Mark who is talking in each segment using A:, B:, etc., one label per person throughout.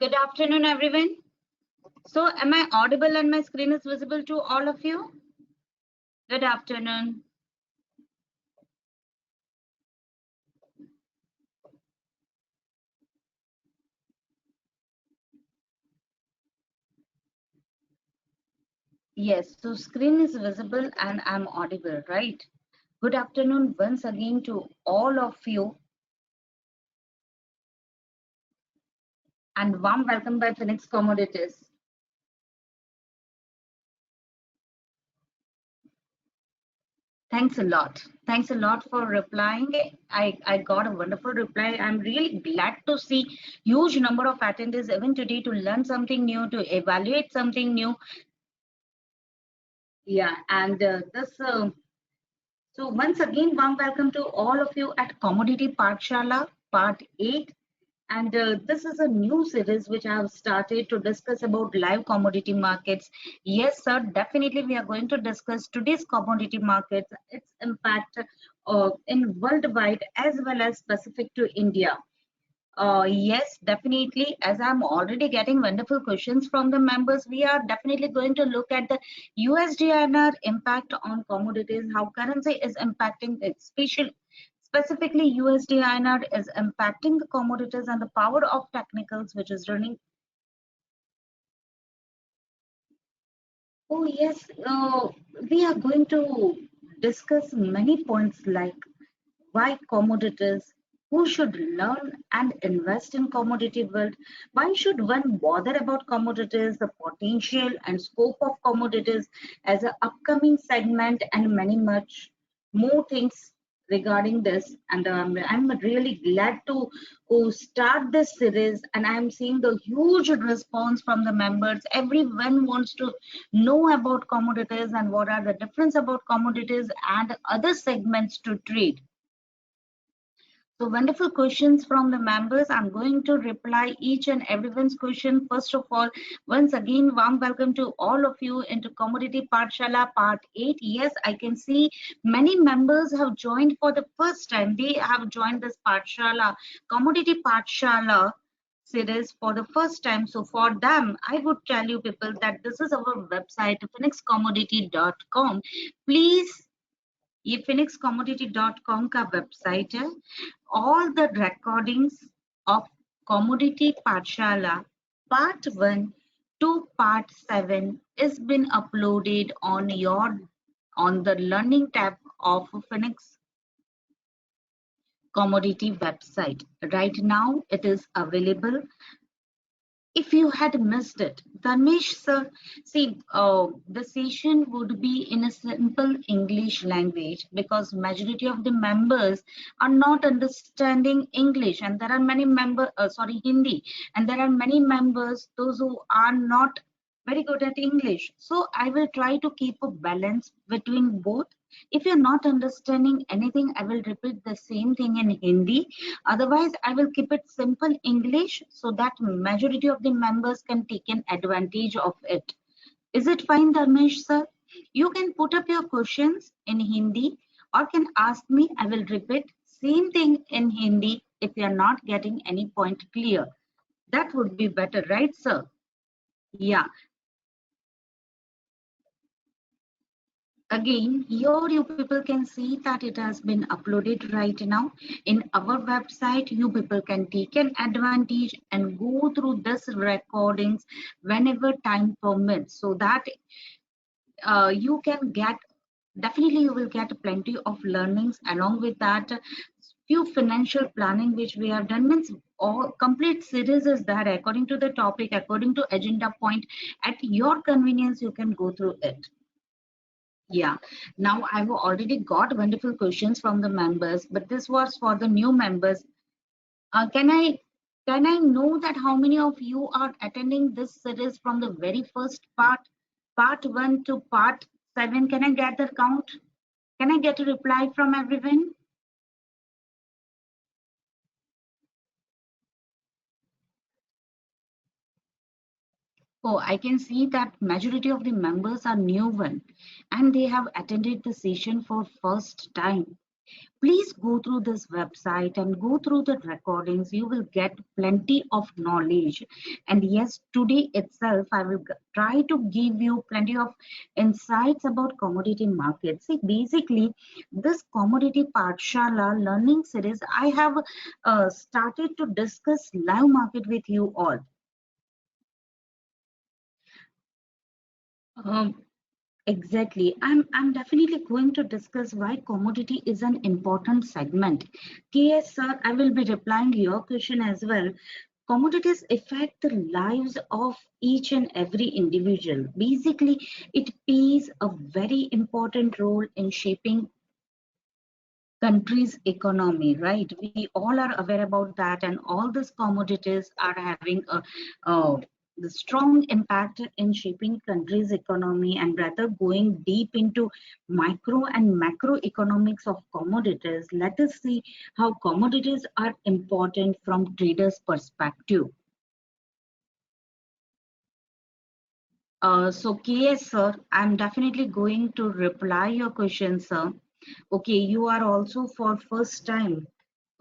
A: Good afternoon, everyone. So, am I audible and my screen is visible to all of you? Good afternoon. Yes, so screen is visible and I'm audible, right? Good afternoon once again to all of you and warm welcome by Phoenix Commodities. Thanks a lot. Thanks a lot for replying. I got a wonderful reply. I'm really glad to see huge number of attendees even today to learn something new, to evaluate something new. Yeah, and so once again, warm welcome to all of you at Commodity Pathshala Part 8. And this is a new series which I have started to discuss about live commodity markets. Yes, sir, definitely we are going to discuss today's commodity markets, its impact in worldwide as well as specific to India. Yes, definitely. As I'm already getting wonderful questions from the members, we are definitely going to look at the USD/INR impact on commodities, how currency is impacting it, specifically USD/INR is impacting the commodities and the power of technicals, which is running. Oh, yes, we are going to discuss many points like why commodities, who should learn and invest in commodity world, why should one bother about commodities, the potential and scope of commodities as an upcoming segment, and many much more things regarding this. And I'm really glad to start this series, and I'm seeing the huge response from the members. Everyone wants to know about commodities and what are the difference about commodities and other segments to trade. So wonderful questions from the members. I'm going to reply each and everyone's question. First of all, once again, warm welcome to all of you into Commodity Pathshala Part 8. Yes, I can see many members have joined for the first time. They have joined this Pathshala, Commodity Pathshala series for the first time. So for them, I would tell you people that this is our website, phoenixcommodity.com. Please ये phoenixcommodity.com का website है. All the recordings of Commodity Pathshala Part 1 to Part 7 is been uploaded on the Learning tab of Phoenix Commodity website. Right now, it is available. If you had missed it, Dharmesh sir, see, the session would be in a simple English language because majority of the members are not understanding English, and there are many Hindi, and there are many members those who are not very good at English. So I will try to keep a balance between both. If you're not understanding anything, I will repeat the same thing in Hindi. Otherwise, I will keep it simple English so that majority of the members can take an advantage of it. Is it fine, Dharmesh sir? You can put up your questions in Hindi or can ask me. I will repeat same thing in Hindi if you are not getting any point clear. That would be better, right, sir? Yeah. Again, here you people can see that it has been uploaded right now in our website. You people can take an advantage and go through this recordings whenever time permits, so that you can get, definitely you will get plenty of learnings. Along with that, few financial planning which we have done, means all complete series is there according to the topic, according to agenda point. At your convenience, you can go through it. Yeah, now I've already got wonderful questions from the members, but this was for the new members. Can I know that how many of you are attending this series from the very first part 1 to part 7? Can I get the count? Can I get a reply from everyone? Oh, I can see that majority of the members are new one and they have attended the session for first time. Please go through this website and go through the recordings. You will get plenty of knowledge. And yes, today itself, I will try to give you plenty of insights about commodity markets. See, basically, this commodity Pathshala learning series, I have started to discuss live market with you all. Um, Exactly. I'm definitely going to discuss why commodity is an important segment. KS sir, I will be replying to your question as well. Commodities affect the lives of each and every individual. Basically, it plays a very important role in shaping country's economy, right? We all are aware about that, and all these commodities are having a the strong impact in shaping country's economy. And rather going deep into micro and macroeconomics of commodities, let us see how commodities are important from traders' perspective. So KS sir, I'm definitely going to reply your question, sir. Okay, you are also for first time.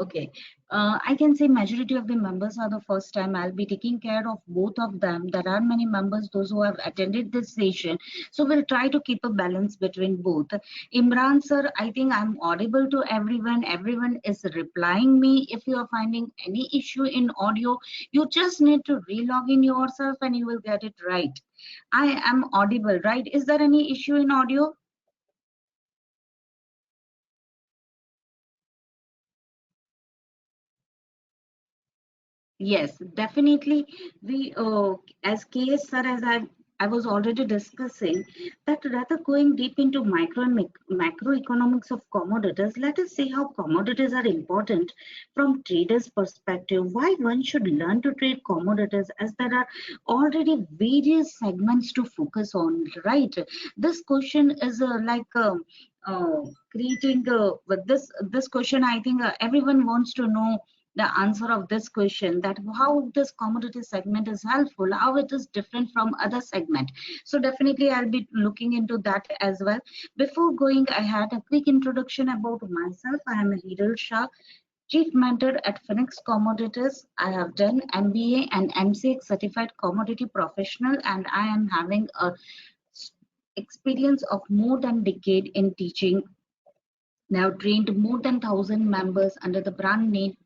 A: Okay, I can say majority of the members are the first time. I'll be taking care of both of them. There are many members, those who have attended this session. So we'll try to keep a balance between both. Imran sir, I think I'm audible to everyone. Everyone is replying me. If you are finding any issue in audio, you just need to relog in yourself and you will get it right. I am audible, right? Is there any issue in audio? Yes, definitely. We, as KS sir, as I was already discussing, that rather going deep into micro and macroeconomics of commodities, let us see how commodities are important from traders' perspective. Why one should learn to trade commodities, as there are already various segments to focus on, right? This question is creating with this question. I think everyone wants to know the answer of this question, that how this commodity segment is helpful, how it is different from other segment. So definitely I'll be looking into that as well. Before going, I had a quick introduction about myself. I am Hiral Shah, Chief Mentor at Phoenix Commodities. I have done MBA and MCX certified commodity professional, and I am having a experience of more than decade in teaching. Now trained more than 1,000 members under the brand name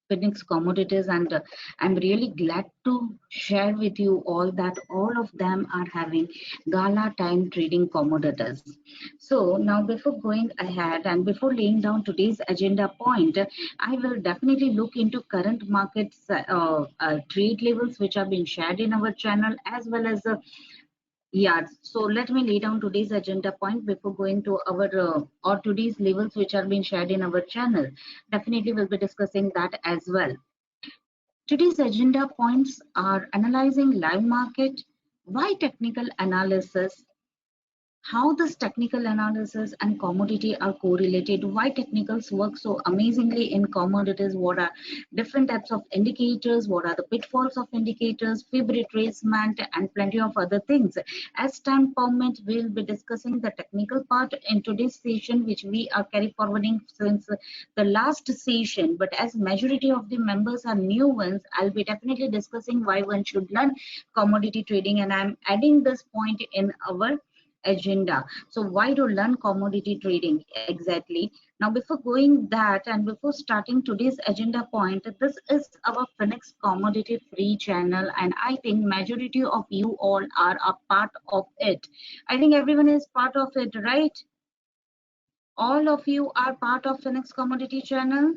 A: Phoenix Commodities, and I'm really glad to share with you all that all of them are having gala time trading commodities. So now before going ahead and before laying down today's agenda point, I will definitely look into current markets trade levels which have been shared in our channel, as well as yeah, so let me lay down today's agenda point before going to our or today's levels which are being shared in our channel. Definitely we'll be discussing that as well. Today's agenda points are analyzing live market, why technical analysis, how this technical analysis and commodity are correlated, why technicals work so amazingly in commodities, what are different types of indicators, what are the pitfalls of indicators, fib retracement, and plenty of other things. As time permits, we'll be discussing the technical part in today's session, which we are carry forwarding since the last session. But as majority of the members are new ones, I'll be definitely discussing why one should learn commodity trading, and I'm adding this point in our agenda. So why to learn commodity trading exactly? Now before going that and before starting today's agenda point, this is our Phoenix commodity free channel, and I think majority of you all are a part of it. I think everyone is part of it, right? All of you are part of Phoenix commodity channel.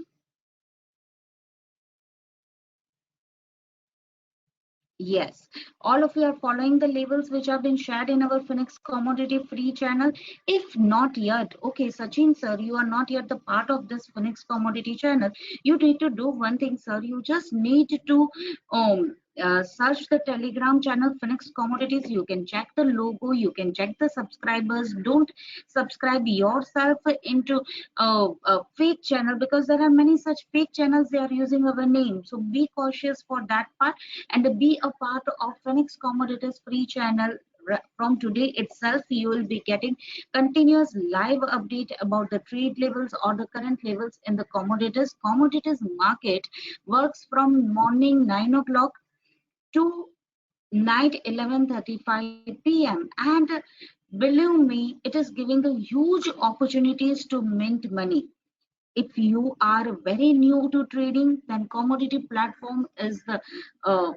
A: Yes, all of you are following the labels which have been shared in our Phoenix commodity free channel. If not yet, okay, Sachin sir, you are not yet the part of this Phoenix commodity channel. You need to do one thing, sir. You just need to search the Telegram channel Phoenix Commodities. You can check the logo, you can check the subscribers. Don't subscribe yourself into a fake channel, because there are many such fake channels. They are using our name. So be cautious for that part and be a part of Phoenix Commodities free channel from today itself you will be getting continuous live update about the trade levels or the current levels in the commodities market works from morning 9 o'clock to night 11:35 p.m. and believe me, it is giving the huge opportunities to mint money. If you are very new to trading, then commodity platform is the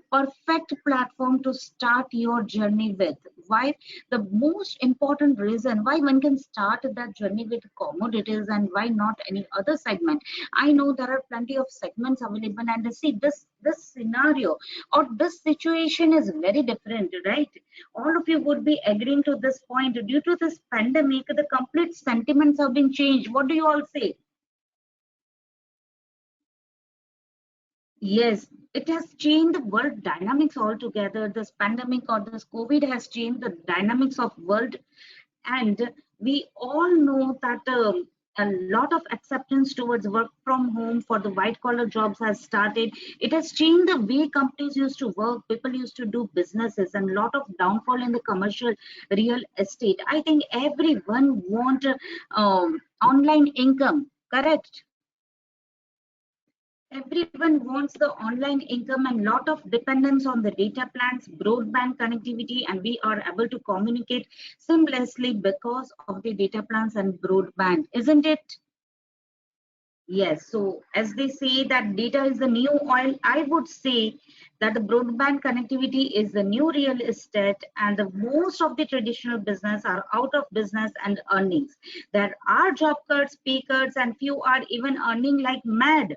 A: perfect platform to start your journey with. Why? The most important reason why one can start that journey with commodities and why not any other segment. I know there are plenty of segments available, and see this scenario or this situation is very different, right? All of you would be agreeing to this point. Due to this pandemic, the complete sentiments have been changed. What do you all say? Yes, it has changed the world dynamics altogether. This pandemic or this COVID has changed the dynamics of world, and we all know that a lot of acceptance towards work from home for the white collar jobs has started. It has changed the way companies used to work, people used to do businesses, and a lot of downfall in the commercial real estate. I think everyone want online income, correct? Everyone wants the online income and lot of dependence on the data plans, broadband connectivity, and we are able to communicate seamlessly because of the data plans and broadband, isn't it? Yes. So as they say that data is the new oil, I would say that the broadband connectivity is the new real estate, and the most of the traditional business are out of business and earnings. There are job cuts, pay cuts, and few are even earning like mad.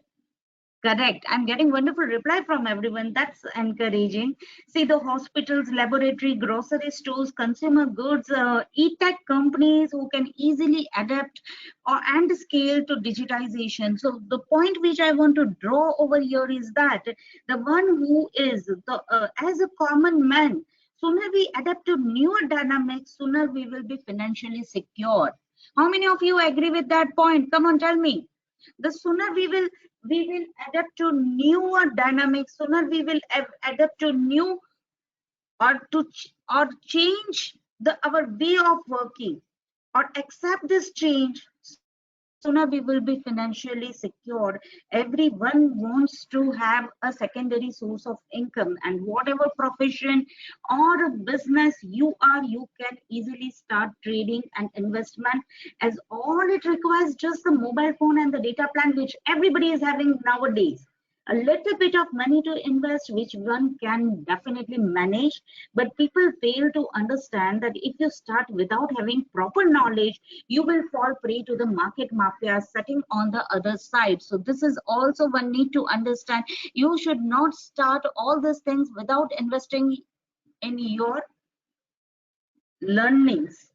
A: Correct. I'm getting wonderful reply from everyone. That's encouraging. See, the hospitals, laboratory, grocery stores, consumer goods, e-tech companies who can easily adapt and scale to digitization. So the point which I want to draw over here is that the one who is as a common man, sooner we adapt to newer dynamics, sooner we will be financially secure. How many of you agree with that point? Come on, tell me. The sooner we will adapt to newer dynamics, sooner we will adapt to new or or change the our way of working or accept this change, sooner we will be financially secured. Everyone wants to have a secondary source of income, and whatever profession or business you are, you can easily start trading and investment, as all it requires just the mobile phone and the data plan which everybody is having nowadays. A little bit of money to invest, which one can definitely manage, but people fail to understand that if you start without having proper knowledge, you will fall prey to the market mafia sitting on the other side. So this is also one need to understand. You should not start all these things without investing in your learnings.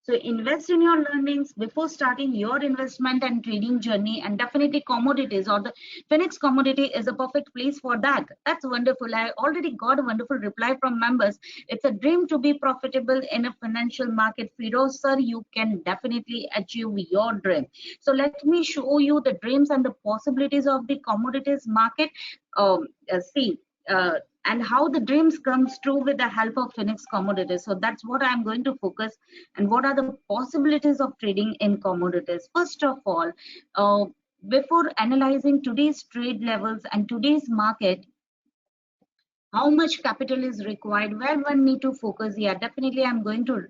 A: So invest in your learnings before starting your investment and trading journey, and definitely commodities or the Phoenix commodity is a perfect place for that. That's wonderful. I already got a wonderful reply from members. It's a dream to be profitable in a financial market. Firoz sir, you can definitely achieve your dream. So let me show you the dreams and the possibilities of the commodities market. See, and how the dreams comes true with the help of Phoenix commodities. So that's what I'm going to focus, and what are the possibilities of trading in commodities. First of all, before analyzing today's trade levels and today's market, how much capital is required, where one need to focus. Yeah, definitely I'm going to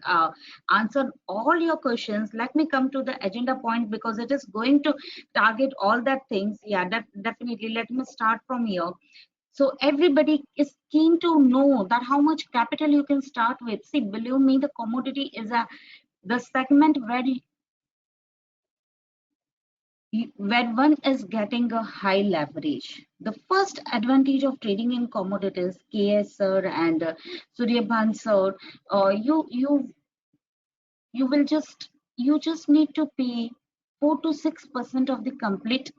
A: answer all your questions. Let me come to the agenda point because it is going to target all that things. Yeah, definitely let me start from here. So everybody is keen to know that how much capital you can start with. See, believe me, the commodity is the segment where one is getting a high leverage. The first advantage of trading in commodities, KS sir and Suryabhan sir, you will just need to pay 4 to 6% of the complete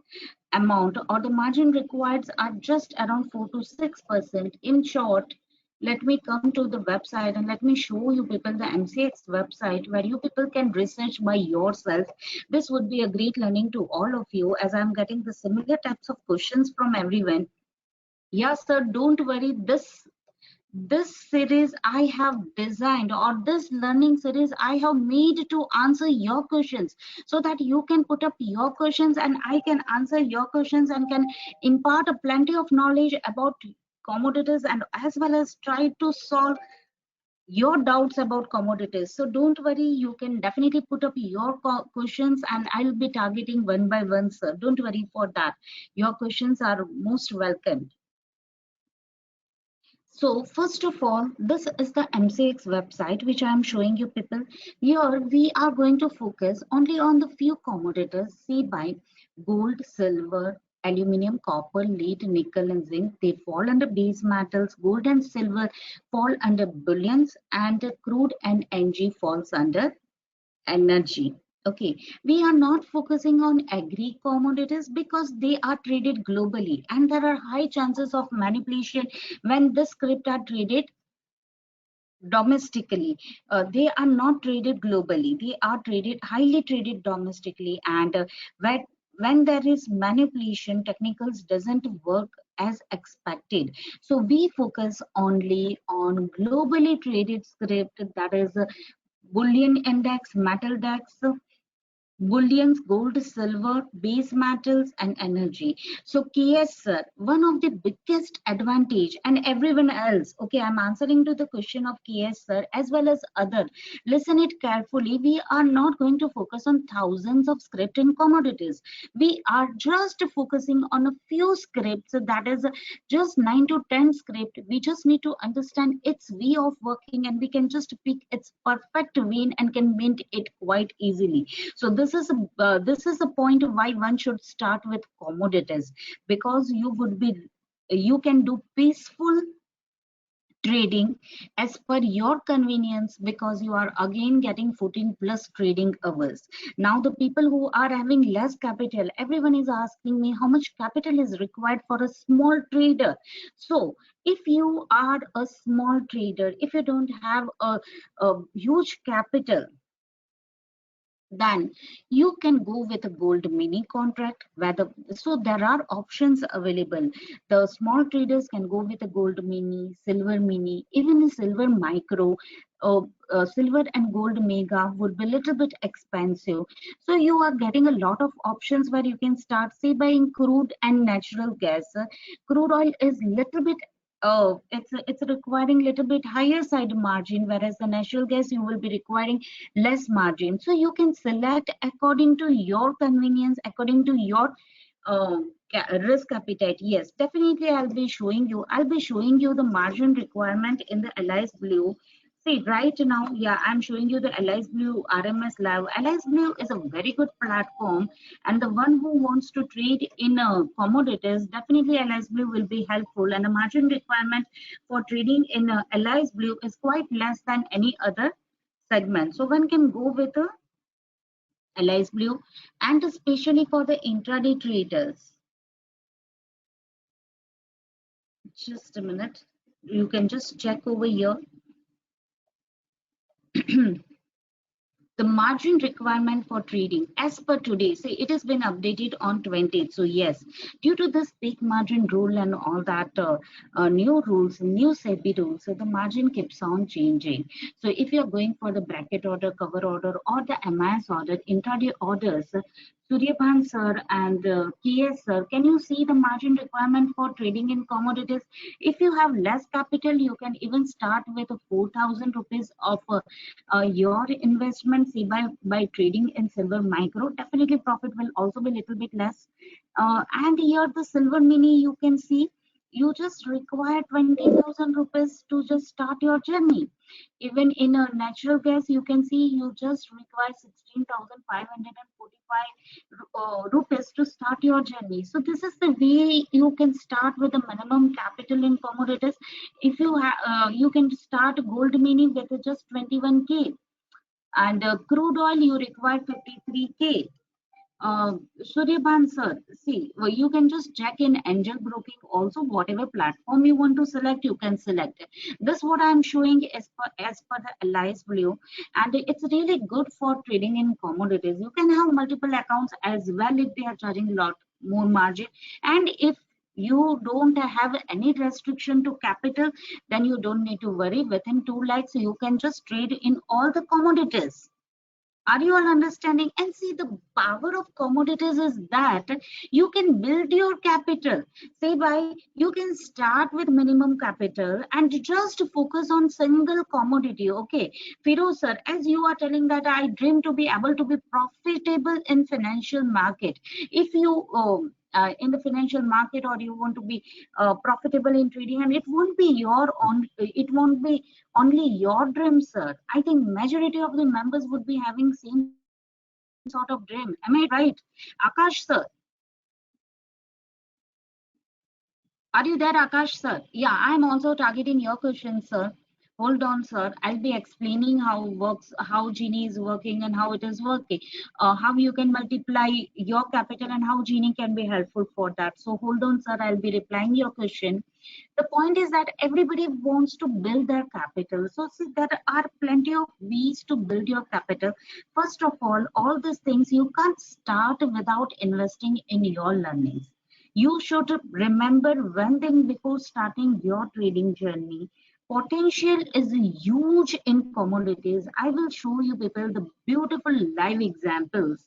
A: amount, or the margin required are just around 4 to 6%. In short, let me come to the website and let me show you people the MCX website where you people can research by yourself. This would be a great learning to all of you, as I'm getting the similar types of questions from everyone. Yeah sir, don't worry, this series I have designed, or this learning series I have made to answer your questions, so that you can put up your questions and I can answer your questions and can impart a plenty of knowledge about commodities, and as well as try to solve your doubts about commodities. So don't worry, you can definitely put up your questions and I'll be targeting one by one, sir. Don't worry for that. Your questions are most welcome. So first of all, this is the MCX website which I am showing you people. Here we are going to focus only on the few commodities. See, by gold, silver, aluminum, copper, lead, nickel and zinc. They fall under base metals. Gold and silver fall under bullions, and crude and NG falls under energy. Okay, we are not focusing on agri commodities because they are traded globally and there are high chances of manipulation when the script are traded domestically. They are not traded globally, they are traded highly traded domestically, and when there is manipulation, technicals doesn't work as expected. So we focus only on globally traded script, that is bullion index, metal dex, bullions, gold, silver, base metals, and energy. So KS sir, one of the biggest advantage, and everyone else, okay, I'm answering to the question of KS sir as well as other. Listen it carefully. We are not going to focus on thousands of script in commodities. We are just focusing on a few scripts, that is just 9 to 10 script. We just need to understand its way of working and we can just pick its perfect vein and can mint it quite easily. So this is a point of why one should start with commodities, because you can do peaceful trading as per your convenience, because you are again getting 14 plus trading hours. Now the people who are having less capital, everyone is asking me how much capital is required for a small trader. So if you are a small trader, if you don't have a huge capital, then you can go with a gold mini contract, whether so there are options available. The small traders can go with a gold mini, silver mini, even a silver micro. Silver and gold mega would be a little bit expensive, so you are getting a lot of options where you can start, say, buying crude and natural gas. Crude oil is little bit, it's requiring little bit higher side margin, whereas the natural gas you will be requiring less margin. So you can select according to your convenience, according to your risk appetite. Yes, definitely I'll be showing you the margin requirement in the Allies Blue. See, right now, yeah, I'm showing you the Allies Blue RMS Live. Allies Blue is a very good platform, and the one who wants to trade in commodities, definitely Allies Blue will be helpful. And the margin requirement for trading in Allies Blue is quite less than any other segment. So one can go with a Allies Blue, and especially for the intraday traders. Just a minute. You can just check over here. The margin requirement for trading as per today, say it has been updated on 20th. So yes, due to this peak margin rule and all that new rules, new SEBI rules, so the margin keeps on changing. So if you're going for the bracket order, cover order, or the MIS order, intraday orders, Suryabhan sir and KS sir, can you see the margin requirement for trading in commodities? If you have less capital, you can even start with 4,000 rupees of your investment, see, by trading in silver micro. Definitely profit will also be a little bit less. And here the silver mini, you can see you just require 20,000 rupees to just start your journey. Even in a natural gas, you can see you just require 16,545 rupees to start your journey. So this is the way you can start with a minimum capital in commodities. If you have, you can start gold mini with just 21K, and crude oil you require 53K. Suryaban sir, see, well, you can just check in Angel Broking also, whatever platform you want to select, you can select it. This what I'm showing as per the Allies Blue, and it's really good for trading in commodities. You can have multiple accounts as well if they are charging a lot more margin. And if You don't have any restriction to capital, then you don't need to worry. Within 2 lakhs, you can just trade in all the commodities. Are you all understanding? And see, the power of commodities is that you can build your capital. Say by you can start with minimum capital and just focus on single commodity. Okay, Firoz sir, as you are telling that I dream to be able to be profitable in financial market. If you in the financial market, or you want to be profitable in trading, and it won't be your own, it won't be only your dream, sir. I think majority of the members would be having same sort of dream. Am I right? Akash sir, are you there, Akash sir? Yeah, I'm also targeting your question, sir. Hold on, sir. I'll be explaining how works, how Genie is working and how it is working, how you can multiply your capital and how Genie can be helpful for that. So hold on, sir. I'll be replying your question. The point is that everybody wants to build their capital. So see, there are plenty of ways to build your capital. First of all these things you can't start without investing in your learnings. You should remember one thing before starting your trading journey. Potential is huge in commodities. I will show you people the beautiful live examples,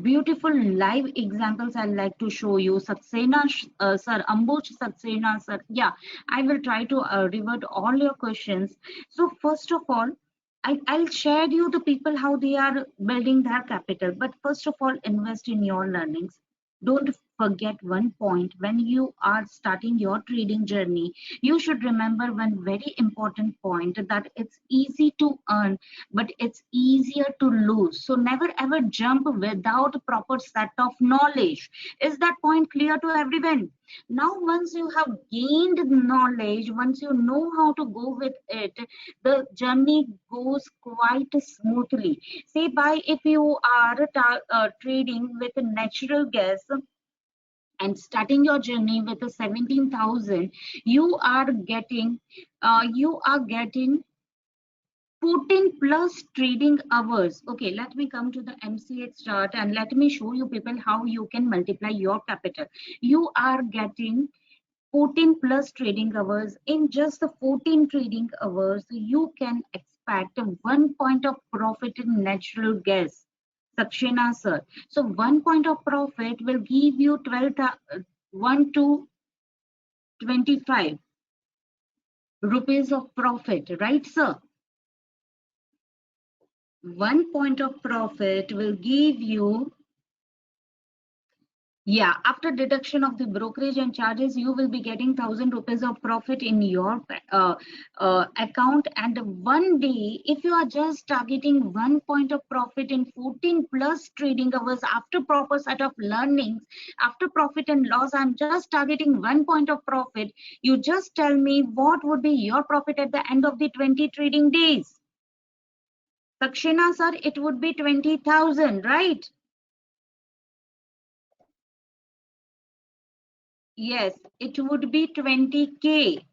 A: beautiful live examples I'd like to show you. Saxena, sir, Ambuj Saxena, sir. Yeah, I will try to revert all your questions. So first of all, I'll share you the people how they are building their capital. But first of all, invest in your learnings. Don't forget one point when you are starting your trading journey. You should remember one very important point, that it's easy to earn but it's easier to lose. So never ever jump without a proper set of knowledge. Is that point clear to everyone? Now, once you have gained knowledge, once you know how to go with it, the journey goes quite smoothly. Say by if you are trading with a natural gas and starting your journey with a 17,000, you are getting 14 plus trading hours. Okay, let me come to the MCX chart and let me show you people how you can multiply your capital. You are getting 14 plus trading hours. In just the 14 trading hours, you can expect 1 point of profit in natural gas. Sakshena sir. So 1 point of profit will give you 1 to 25 rupees of profit, right sir? 1 point of profit will give you, yeah, after deduction of the brokerage and charges, you will be getting 1,000 rupees of profit in your account. And one day, if you are just targeting 1 point of profit in 14 plus trading hours after proper set of learnings, after profit and loss, I'm just targeting 1 point of profit. You just tell me what would be your profit at the end of the 20 trading days. Sakshina sir, it would be 20,000, right? Yes, it would be 20K.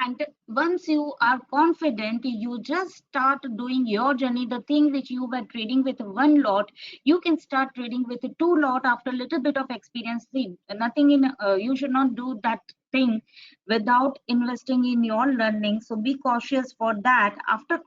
A: And once you are confident, you just start doing your journey. The thing which you were trading with one lot, you can start trading with two lot after a little bit of experience. See, nothing in, you should not do that thing without investing in your learning. So be cautious for that. After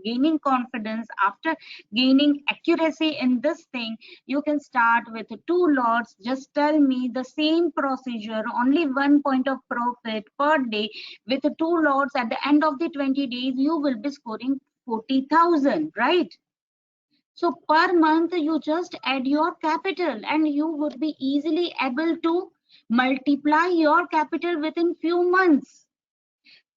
A: gaining confidence, after gaining accuracy in this thing, you can start with two lots. Just tell me the same procedure, only 1 point of profit per day with two lots. At the end of the 20 days, you will be scoring 40,000, right? So per month, you just add your capital and you would be easily able to multiply your capital within few months.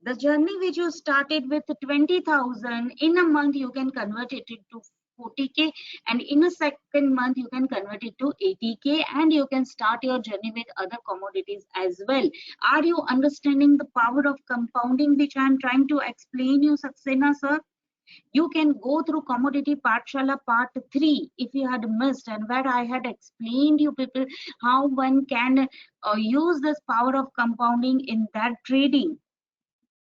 A: The journey which you started with 20,000, in a month you can convert it into 40K, and in a second month you can convert it to 80K, and you can start your journey with other commodities as well. Are you understanding the power of compounding which I am trying to explain you, Saxena sir? You can go through Commodity Pathshala part 3 if you had missed, and where I had explained you people how one can use this power of compounding in that trading.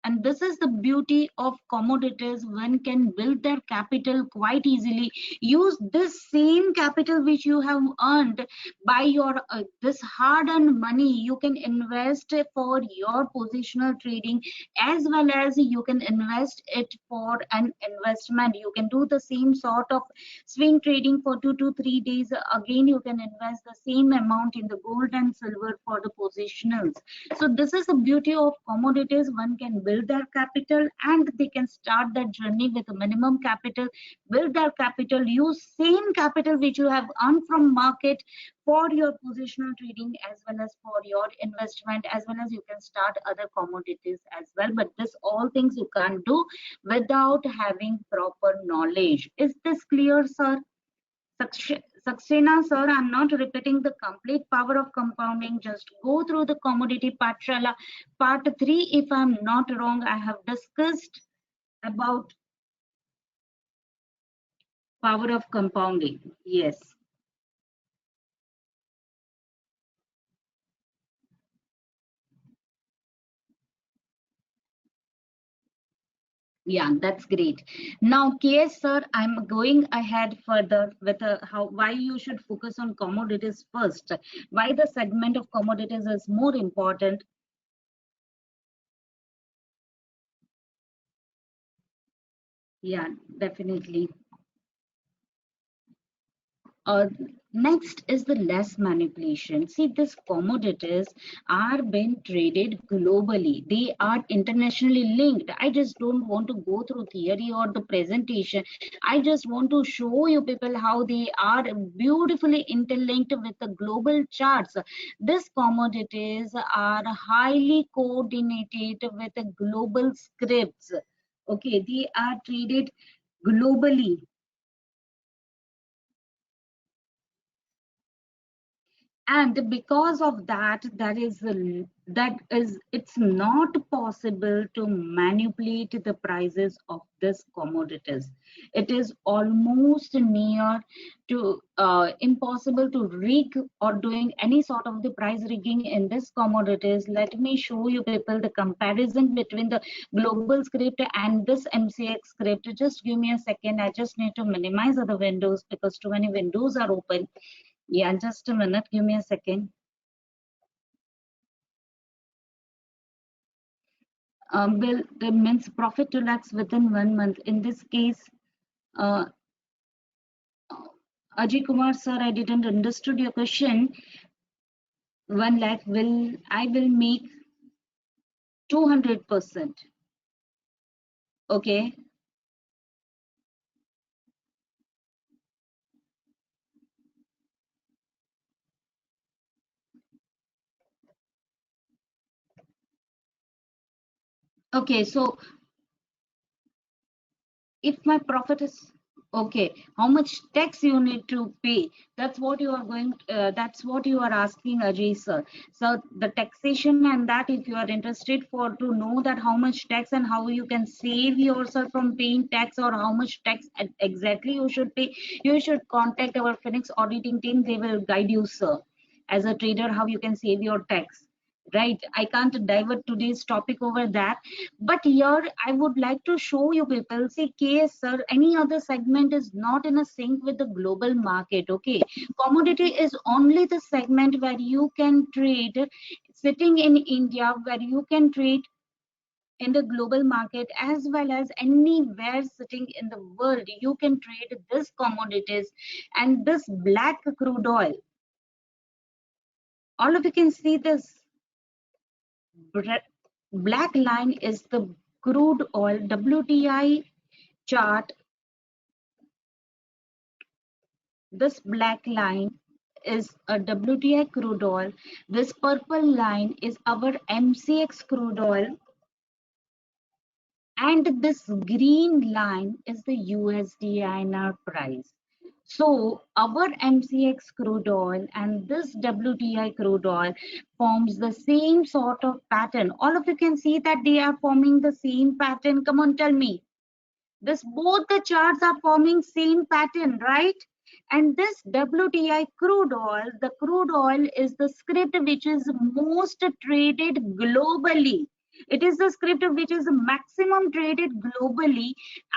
A: And this is the beauty of commodities. One can build their capital quite easily. Use this same capital which you have earned by your this hard-earned money. You can invest it for your positional trading, as well as you can invest it for an investment. You can do the same sort of swing trading for 2 to 3 days. Again, you can invest the same amount in the gold and silver for the positionals. So this is the beauty of commodities. One can build their capital and they can start that journey with a minimum capital, build their capital, use same capital which you have earned from market for your positional trading, as well as for your investment, as well as you can start other commodities as well. But this all things you can't do without having proper knowledge. Is this clear, sir? Saxena, sir, I'm not repeating the complete power of compounding. Just go through the commodity Pathshala. Part 3, if I'm not wrong, I have discussed about power of compounding. Yes. Yeah, that's great. Now, KS sir, I'm going ahead further with how why you should focus on commodities first. Why the segment of commodities is more important. Yeah, definitely. Uh, Next is the less manipulation. See, these commodities are being traded globally. They are internationally linked. I just don't want to go through theory or the presentation. I just want to show you people how they are beautifully interlinked with the global charts. These commodities are highly coordinated with the global scripts. Okay, they are traded globally. And because of that, it's not possible to manipulate the prices of this commodities. It is almost near to impossible to rig or doing any sort of the price rigging in this commodities. Let me show you people the comparison between the global script and this MCX script. Just give me a second. I just need to minimize other windows because too many windows are open. Yeah, just a minute. Give me a second. Will the means profit to lakhs within 1 month. In this case, uh, Ajay Kumar sir, I didn't understood your question. 1 lakh I will make 200%. Okay. Okay. So if my profit is okay, how much tax you need to pay? That's what you are going that's what you are asking, Ajay sir. So the taxation, and that if you are interested for to know that how much tax and how you can save yourself from paying tax, or how much tax exactly you should pay, you should contact our Phoenix auditing team. They will guide you, sir, as a trader, how you can save your tax. Right, I can't divert today's topic over that, but here I would like to show you people. See, KS sir, any other segment is not in a sync with the global market. Okay, commodity is only the segment where you can trade sitting in India, where you can trade in the global market, as well as anywhere sitting in the world you can trade this commodities. And this black crude oil, all of you can see this black line is the crude oil WTI chart. This black line is a WTI crude oil. This purple line is our MCX crude oil. And this green line is the USD INR price. So our MCX crude oil and this WTI crude oil forms the same sort of pattern. All of you can see that they are forming the same pattern. Come on, tell me. This both the charts are forming same pattern, right? And this WTI crude oil, the crude oil is the script which is most traded globally. It is the script which is maximum traded globally,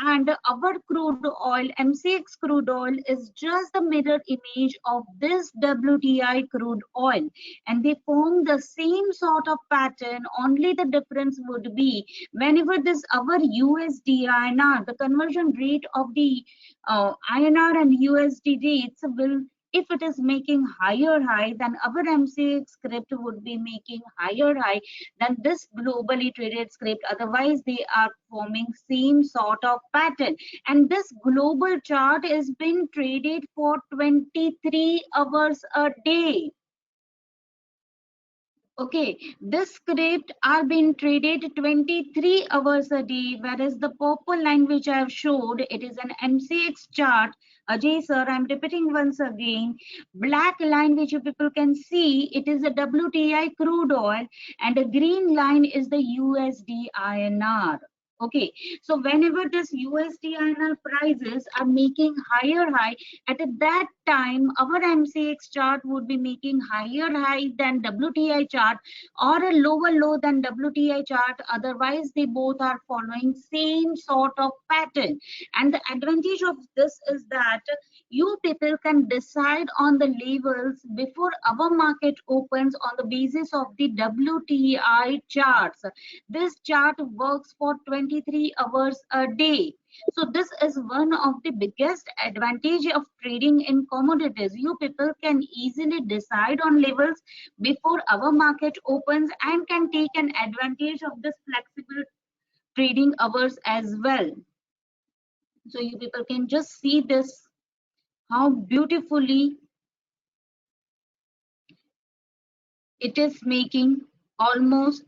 A: and our crude oil, MCX crude oil, is just the mirror image of this WTI crude oil, and they form the same sort of pattern. Only the difference would be whenever this our USD INR, the conversion rate of the INR and USD rates will, if it is making higher high, then our MCX script would be making higher high than this globally traded script. Otherwise, they are forming same sort of pattern. And this global chart is being traded for 23 hours a day. Okay, this script are being traded 23 hours a day, whereas the purple line which I have showed, it is an MCX chart. Ajay sir, I'm repeating once again. Black line which you people can see, it is a WTI crude oil, and the green line is the USD INR. Okay, so whenever this USD INR prices are making higher high, at that time our MCX chart would be making higher high than WTI chart, or a lower low than WTI chart. Otherwise, they both are following same sort of pattern. And the advantage of this is that you people can decide on the levels before our market opens on the basis of the WTI charts. This chart works for 23 hours a day. So this is one of the biggest advantage of trading in commodities. You people can easily decide on levels before our market opens and can take an advantage of this flexible trading hours as well. So you people can just see this, how beautifully it is making almost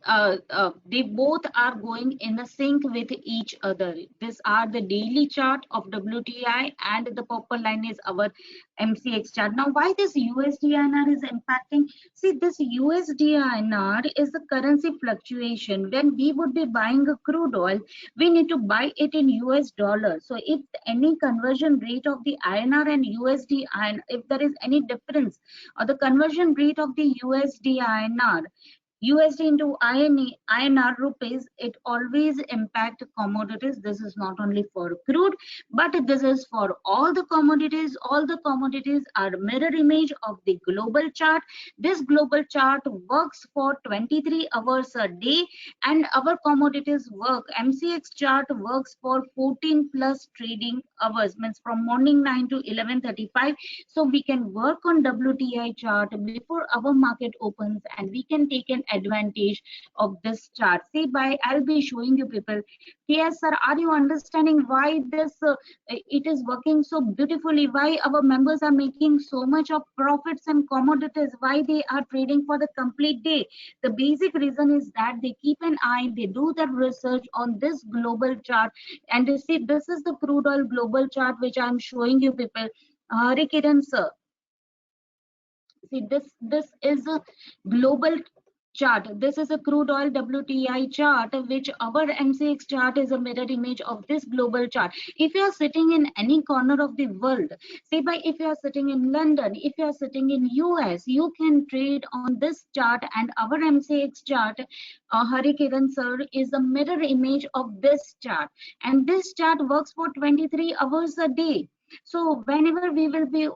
A: they both are going in the sync with each other. These are the daily chart of WTI, and the purple line is our MCX chart. Now, why this USD/INR is impacting? See, this USD/INR is the currency fluctuation. When we would be buying a crude oil, we need to buy it in US dollar. So if any conversion rate of the INR and USD, if there is any difference, or the conversion rate of the USD/INR, USD into INR rupees, it always impact commodities. This is not only for crude, but this is for all the commodities. All the commodities are mirror image of the global chart. This global chart works for 23 hours a day, and our commodities work, MCX chart works for 14 plus trading hours, means from morning 9 to 11:35. So we can work on WTI chart before our market opens, and we can take an advantage of this chart. See, I'll be showing you people. Yes, sir, are you understanding why this it is working so beautifully? Why our members are making so much of profits and commodities? Why they are trading for the complete day? The basic reason is that they keep an eye, they do the research on this global chart, and you see, this is the crude oil global chart which I'm showing you people. Hari Kiran sir, see, this is a global chart. This is a crude oil WTI chart, which our MCX chart is a mirror image of this global chart. If you are sitting in any corner of the world, say if you are sitting in London, if you are sitting in US, you can trade on this chart, and our MCX chart, Hari Kiran sir, is a mirror image of this chart, and this chart works for 23 hours a day. So whenever we will be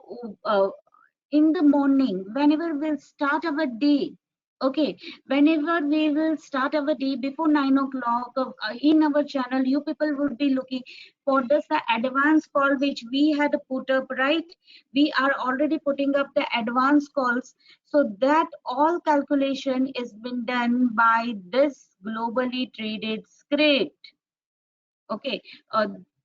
A: in the morning, whenever we'll start our day, okay, whenever we will start our day before 9 o'clock, in our channel, you people would be looking for this the advance call which we had put up, right? We are already putting up the advance calls, so that all calculation is been done by this globally traded script. Okay,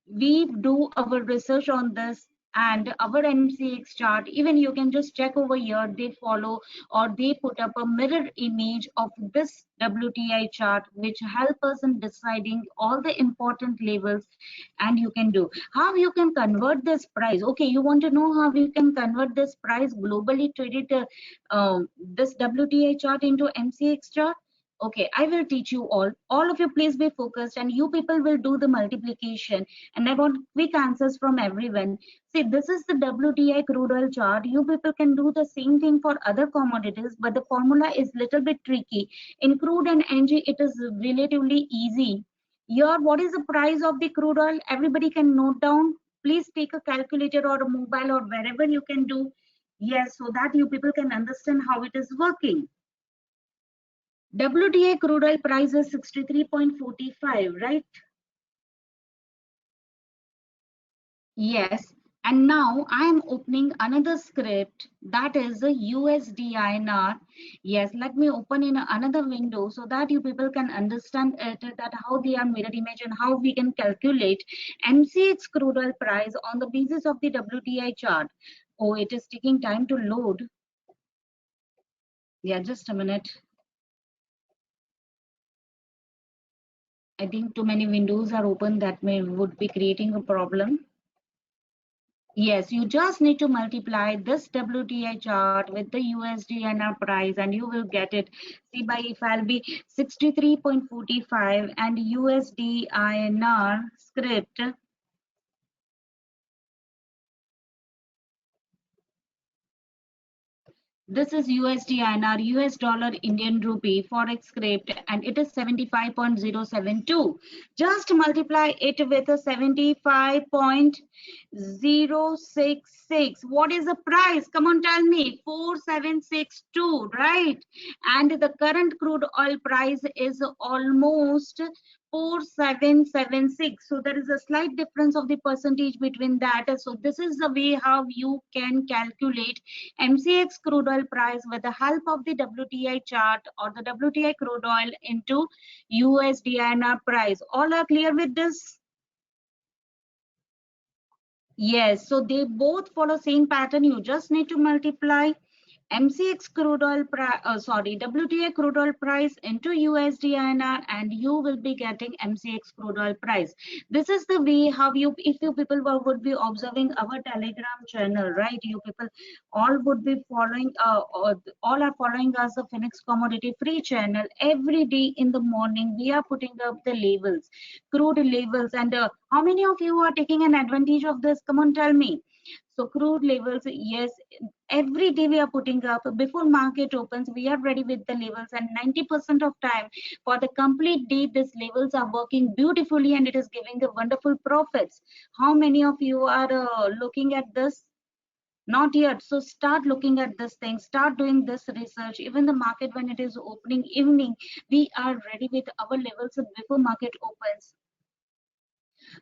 A: we do our research on this, and our MCX chart, even you can just check over here, they follow or they put up a mirror image of this WTI chart, which help us in deciding all the important levels. And you can do how you can convert this price. Okay, you want to know how you can convert this price globally traded this WTI chart into MCX chart? Okay, I will teach you all of you please be focused, and you people will do the multiplication, and I want quick answers from everyone. See, this is the WTI crude oil chart. You people can do the same thing for other commodities, but the formula is little bit tricky. In crude and NG it is relatively easy. Here, what is the price of the crude oil? Everybody can note down. Please take a calculator or a mobile or wherever you can do. Yes, so that you people can understand how it is working. WTI crude oil price is 63.45, right? Yes. And now I am opening another script, that is the USD Yes, let me open in another window so that you people can understand it, that how they are mirror image and how we can calculate MCX crude oil price on the basis of the WTI chart. Oh, it is taking time to load. Yeah, just a minute. I think too many windows are open, that would be creating a problem. Yes, you just need to multiply this WTI chart with the USD price and you will get it. See, by if I'll be 63.45 and USD script. This is USD US dollar Indian rupee forex script, and it is 75.072. Just multiply it with a 75.066. What is the price? Come on, tell me. 4762, right? And the current crude oil price is almost 4776. So there is a slight difference of the percentage between that. So this is the way how you can calculate MCX crude oil price with the help of the WTI chart or the WTI crude oil into USD price. All are clear with this? Yes, so they both follow same pattern. You just need to multiply MCX crude oil WTI crude oil price into USD INR, and you will be getting MCX crude oil price. This is the way how you, if you people would be observing our Telegram channel, right? You people all would be following, all are following us the Phoenix Commodity Free channel. Every day in the morning, we are putting up the labels, crude labels, and how many of you are taking an advantage of this? Come on, tell me. So crude levels, yes, every day we are putting up before market opens. We are ready with the levels, and 90% of time for the complete day, these levels are working beautifully, and it is giving a wonderful profits. How many of you are looking at this? Not yet. So start looking at this thing, start doing this research. Even the market, when it is opening evening, we are ready with our levels before market opens.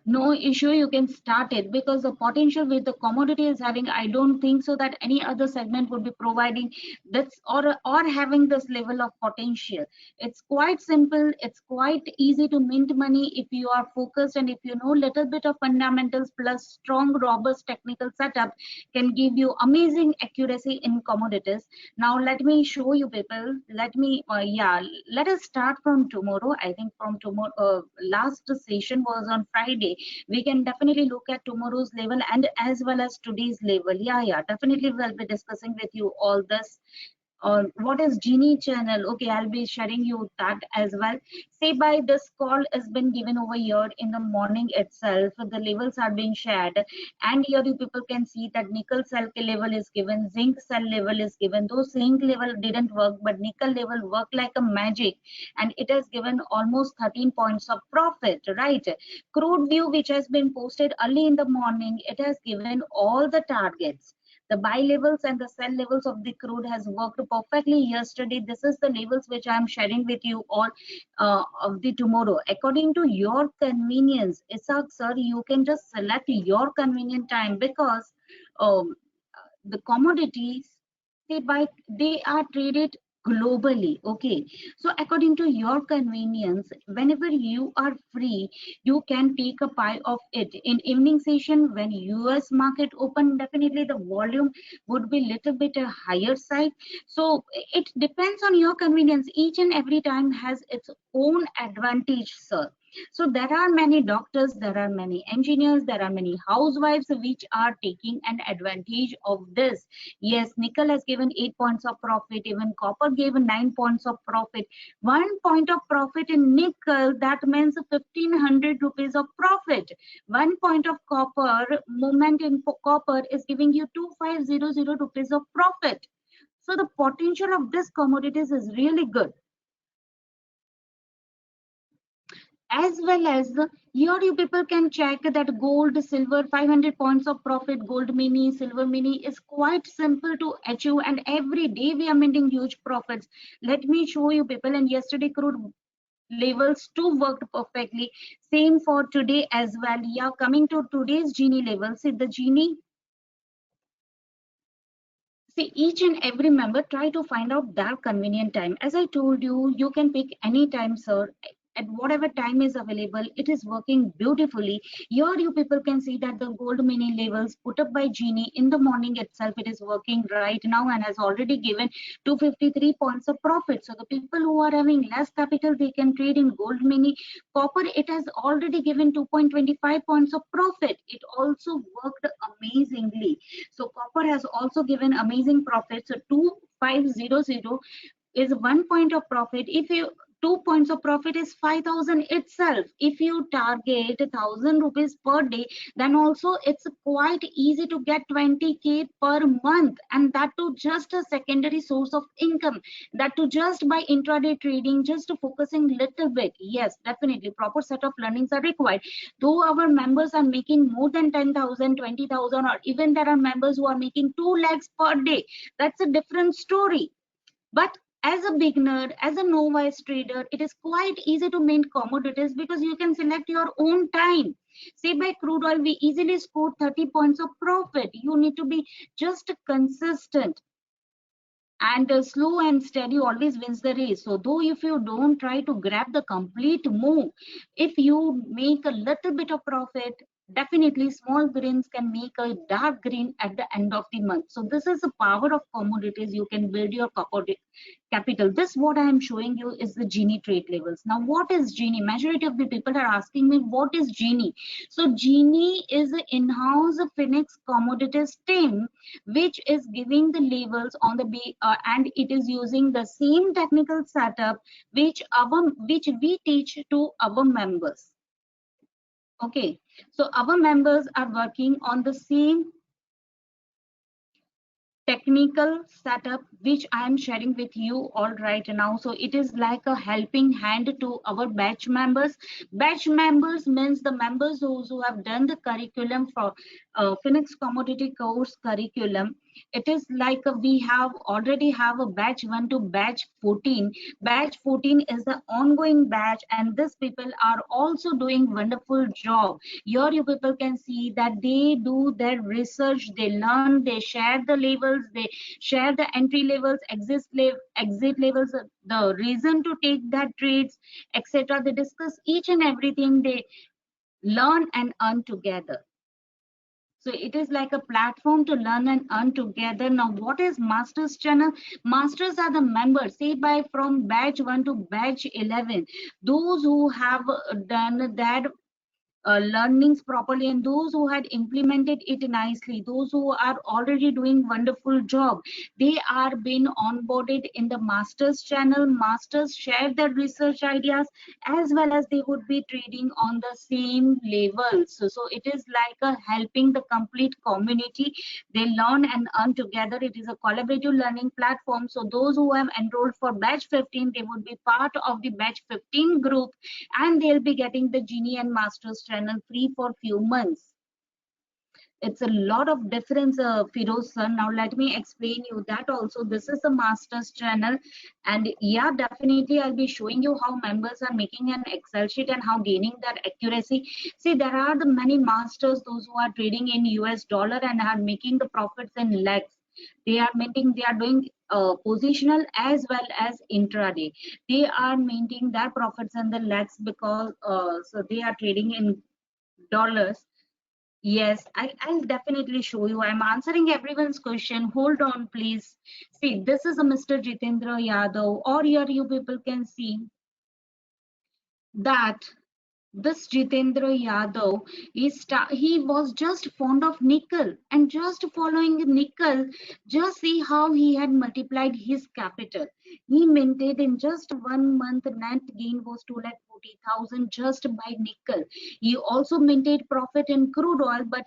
A: No issue, you can start it, because the potential with the commodity is having, I don't think so that any other segment would be providing this or having this level of potential. It's quite simple, it's quite easy to mint money if you are focused, and if you know little bit of fundamentals plus strong robust technical setup can give you amazing accuracy in commodities. Now let me show you people, let me yeah, let us start from tomorrow. I think from tomorrow, last session was on Friday. We can definitely look at tomorrow's level and as well as today's level. Yeah, definitely we'll be discussing with you all this. What is Genie channel? Okay, I'll be sharing you that as well. Say by this call has been given over here in the morning itself. The levels are being shared, and here you people can see that nickel cell level is given, zinc cell level is given. Though zinc level didn't work, but nickel level worked like a magic, and it has given almost 13 points of profit, right? Crude view, which has been posted early in the morning, it has given all the targets. The buy levels and the sell levels of the crude has worked perfectly yesterday. This is the levels which I am sharing with you all of the tomorrow. According to your convenience, Isak sir, you can just select your convenient time, because um, the commodities, they are traded globally. Okay, so according to your convenience, whenever you are free, you can take a pie of it. In evening session, when US market open, definitely the volume would be little bit a higher side. So it depends on your convenience. Each and every time has its own advantage, sir. So there are many doctors, there are many engineers, there are many housewives which are taking an advantage of this. Yes, nickel has given 8 points of profit, even copper gave 9 points of profit. 1 point of profit in nickel, that means 1500 rupees of profit. 1 point of copper movement in copper is giving you 2500 rupees of profit. So the potential of this commodities is really good. As well as here you people can check that gold, silver, 500 points of profit, gold mini, silver mini is quite simple to achieve, and every day we are making huge profits. Let me show you people, and yesterday crude levels too worked perfectly. Same for today as well. Yeah, coming to today's Gini level, see the Gini. See, each and every member try to find out their convenient time. As I told you, you can pick any time, sir. At whatever time is available, it is working beautifully. Here you people can see that the gold mini levels put up by Genie in the morning itself, it is working right now and has already given 253 points of profit. So the people who are having less capital, they can trade in gold mini. Copper, it has already given 2.25 points of profit. It also worked amazingly. So copper has also given amazing profit. So 2500 is 1 point of profit. If you 2 points of profit is 5000 itself. If you target 1000 rupees per day, then also it's quite easy to get 20k per month, and that too just a secondary source of income, that too just by intraday trading, just focusing little bit. Yes, definitely proper set of learnings are required. Though our members are making more than 10,000, 20,000, or even there are members who are making 2 lakhs per day, that's a different story. But as a beginner, as a novice trader, it is quite easy to mint commodities because you can select your own time. Say by crude oil, we easily score 30 points of profit. You need to be just consistent, and slow and steady always wins the race. So though if you don't try to grab the complete move, if you make a little bit of profit, definitely small greens can make a dark green at the end of the month. So this is the power of commodities. You can build your capital. This what I am showing you is the Gini trade levels. Now what is Gini? Majority of the people are asking me what is Gini. So Gini is an in-house Phoenix commodities team which is giving the levels on the and it is using the same technical setup which we teach to our members. Okay, so our members are working on the same technical setup which I am sharing with you all right now. So it is like a helping hand to our batch members. Batch members means the members those who have done the curriculum for Phoenix commodity course curriculum. It is like we have already have a batch 1 to batch 14. Batch 14 is the ongoing batch, and these people are also doing wonderful job. Here you people can see that they do their research, they learn, they share the levels, they share the entry levels, exit levels, the reason to take that trades, etc. They discuss each and everything, they learn and earn together. So it is like a platform to learn and earn together. Now what is masters channel? Masters are the members, say by from batch 1 to batch 11, those who have done that learnings properly, and those who had implemented it nicely, those who are already doing wonderful job, they are being onboarded in the masters channel. Masters share their research ideas, as well as they would be trading on the same level. So it is like a helping the complete community. They learn and earn together. It is a collaborative learning platform. So those who have enrolled for batch 15, they would be part of the batch 15 group, and they'll be getting the Genie and Masters channel free for few months. It's a lot of difference, Firoz sir. Now let me explain you that also. This is the Masters channel, and yeah, definitely I'll be showing you how members are making an Excel sheet and how gaining that accuracy. See, there are the many masters, those who are trading in US dollar and are making the profits in lakhs. They are maintaining, they are doing positional as well as intraday. They are maintaining their profits in the lakhs because so they are trading in dollars. Yes, I'll definitely show you. I'm answering everyone's question. Hold on, please. See, this is a Mr. Jitendra Yadav, or here you people can see that this Jitendra Yadav, he was just fond of nickel and just following nickel. Just see how he had multiplied his capital. He maintained in just 1 month net gain was 2,40,000 just by nickel. He also maintained profit in crude oil, but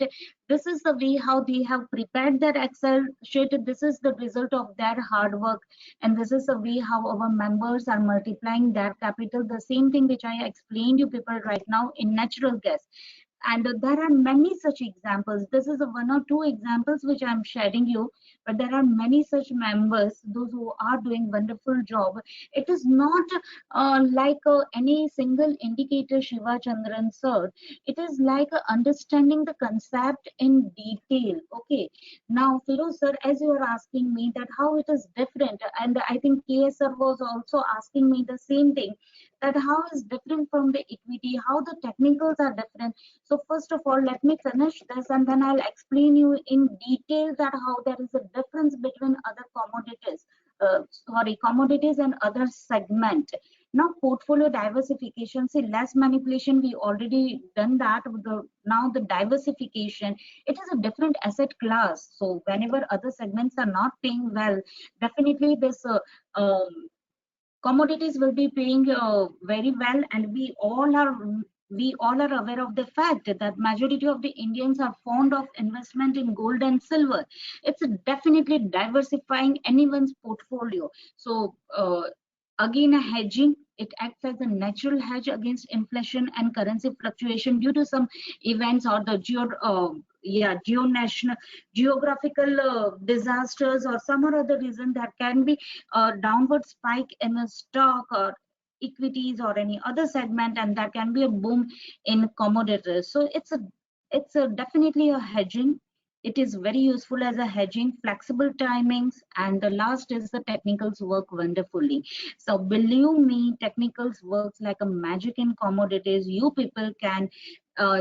A: this is the way how they have prepared their Excel sheet. This is the result of their hard work, and this is the way how our members are multiplying their capital. The same thing which I explained you people right now in natural gas. And there are many such examples. This is one or two examples which I'm sharing you, but there are many such members, those who are doing wonderful job. It is not like any single indicator, Shiva Chandran sir. It is like understanding the concept in detail. Okay. Now, Firoz sir, as you are asking me that how it is different, and I think KS sir was also asking me the same thing, that how is different from the equity, how the technicals are different. So first of all, let me finish this and then I'll explain you in detail that how there is a difference between other commodities, commodities and other segment. Now, portfolio diversification, see less manipulation, we already done that. Now the diversification, it is a different asset class. So whenever other segments are not paying well, definitely this commodities will be paying very well, and we all are aware of the fact that majority of the Indians are fond of investment in gold and silver. It's definitely diversifying anyone's portfolio. So again, a hedging, it acts as a natural hedge against inflation and currency fluctuation due to some events or the geonational geographical disasters or some or other reason. That can be a downward spike in a stock or equities or any other segment, and that can be a boom in commodities. So it's a definitely a hedging. It is very useful as a hedging, flexible timings, and the last is the technicals work wonderfully. So believe me, technicals works like a magic in commodities. You people can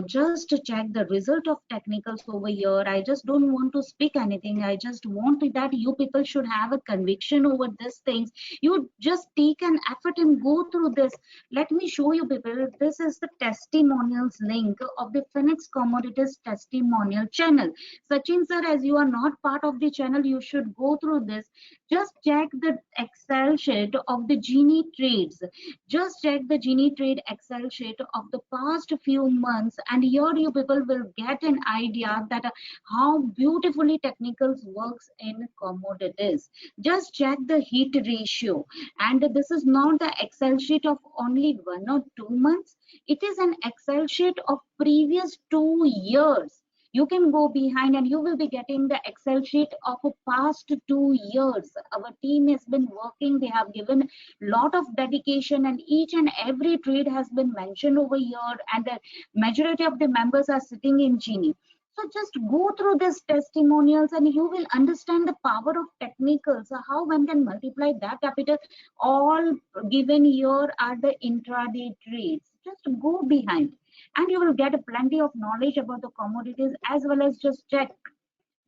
A: just to check the result of technicals over here. I just don't want to speak anything. I just want that you people should have a conviction over these things. You just take an effort and go through this. Let me show you people. This is the testimonials link of the Phoenix Commodities testimonial channel. Sachin sir, as you are not part of the channel, you should go through this. Just check the Excel sheet of the Genie trades. Just check the Genie trade Excel sheet of the past few months, and here you people will get an idea that how beautifully technicals works in commodities. Just check the heat ratio, and this is not the Excel sheet of only 1 or 2 months. It is an Excel sheet of previous 2 years. You can go behind and you will be getting the Excel sheet of the past 2 years. Our team has been working, they have given lot of dedication, and each and every trade has been mentioned over here, and the majority of the members are sitting in Genie. So just go through these testimonials and you will understand the power of technicals, how one can multiply that capital. All given here are the intraday trades. Just go behind and you will get plenty of knowledge about the commodities, as well as just check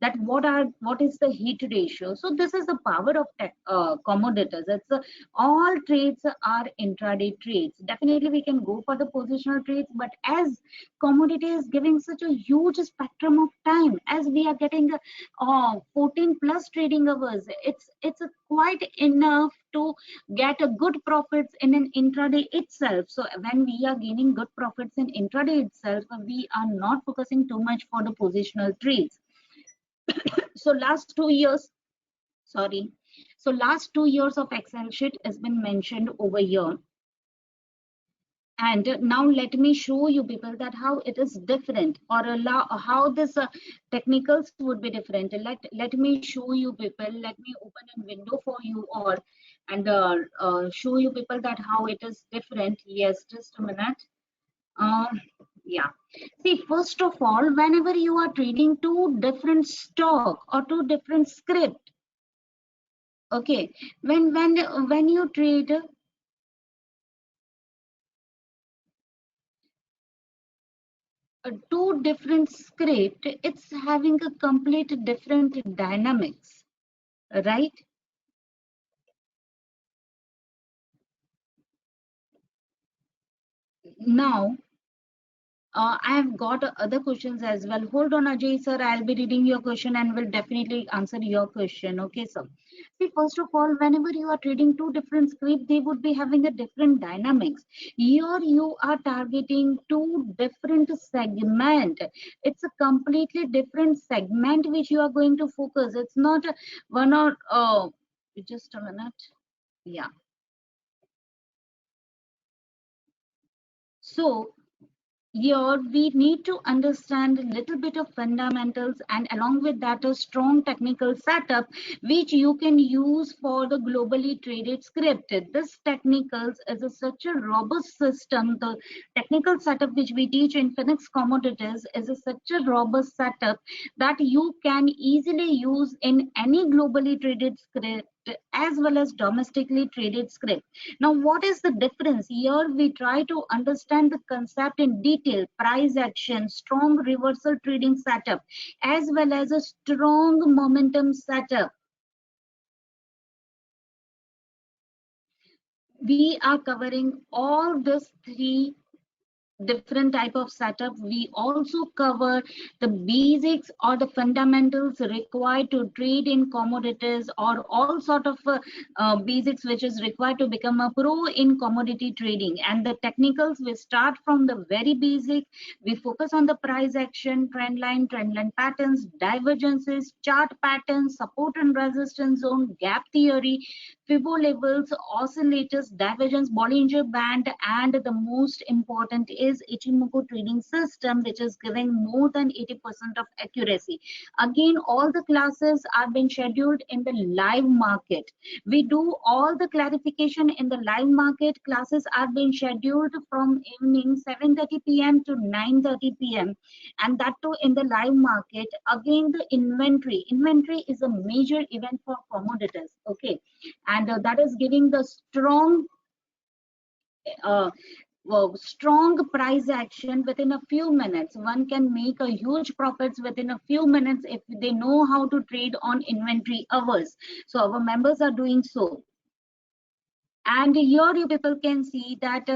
A: that what is the heat ratio. So this is the power of commodities. It's all trades are intraday trades. Definitely we can go for the positional trades, but as commodity is giving such a huge spectrum of time, as we are getting 14 plus trading hours, it's quite enough to get a good profits in an intraday itself. So when we are gaining good profits in intraday itself, we are not focusing too much for the positional trades. So last 2 years, sorry, so last 2 years of Excel sheet has been mentioned over here. And now let me show you people that how it is different, or how this technicals would be different. Let me show you people. Let me open a window for you all and show you people that how it is different. Yes, just a minute. Yeah. See, first of all, whenever you are trading two different stock or two different script, okay, when you trade two different script, it's having a complete different dynamics, right? Now I have got other questions as well. Hold on, Ajay sir. I'll be reading your question and will definitely answer your question. Okay, sir. See, first of all, whenever you are trading two different scripts, they would be having a different dynamics. Here you are targeting two different segment. It's a completely different segment which you are going to focus. It's not one or just a minute. Yeah. So here we need to understand a little bit of fundamentals, and along with that a strong technical setup which you can use for the globally traded script. This technicals is such a robust system. The technical setup which we teach in Phoenix Commodities is such a robust setup that you can easily use in any globally traded script as well as domestically traded script. Now, what is the difference? Here we try to understand the concept in detail: price action, strong reversal trading setup, as well as a strong momentum setup. We are covering all these three different type of setup. We also cover the basics or the fundamentals required to trade in commodities, or all sort of basics which is required to become a pro in commodity trading. And the technicals, we start from the very basic. We focus on the price action, trend line patterns, divergences, chart patterns, support and resistance zone, gap theory, Fibo levels, oscillators, divergence, Bollinger Band, and the most important is Ichimoku trading system, which is giving more than 80% of accuracy. Again, all the classes are being scheduled in the live market. We do all the clarification in the live market. Classes are being scheduled from evening 7:30 p.m. to 9:30 p.m. and that too in the live market. Again, the inventory is a major event for commodities. Okay, and that is giving the uh, strong price action within a few minutes. One can make a huge profits within a few minutes if they know how to trade on inventory hours. So our members are doing so. And here you people can see that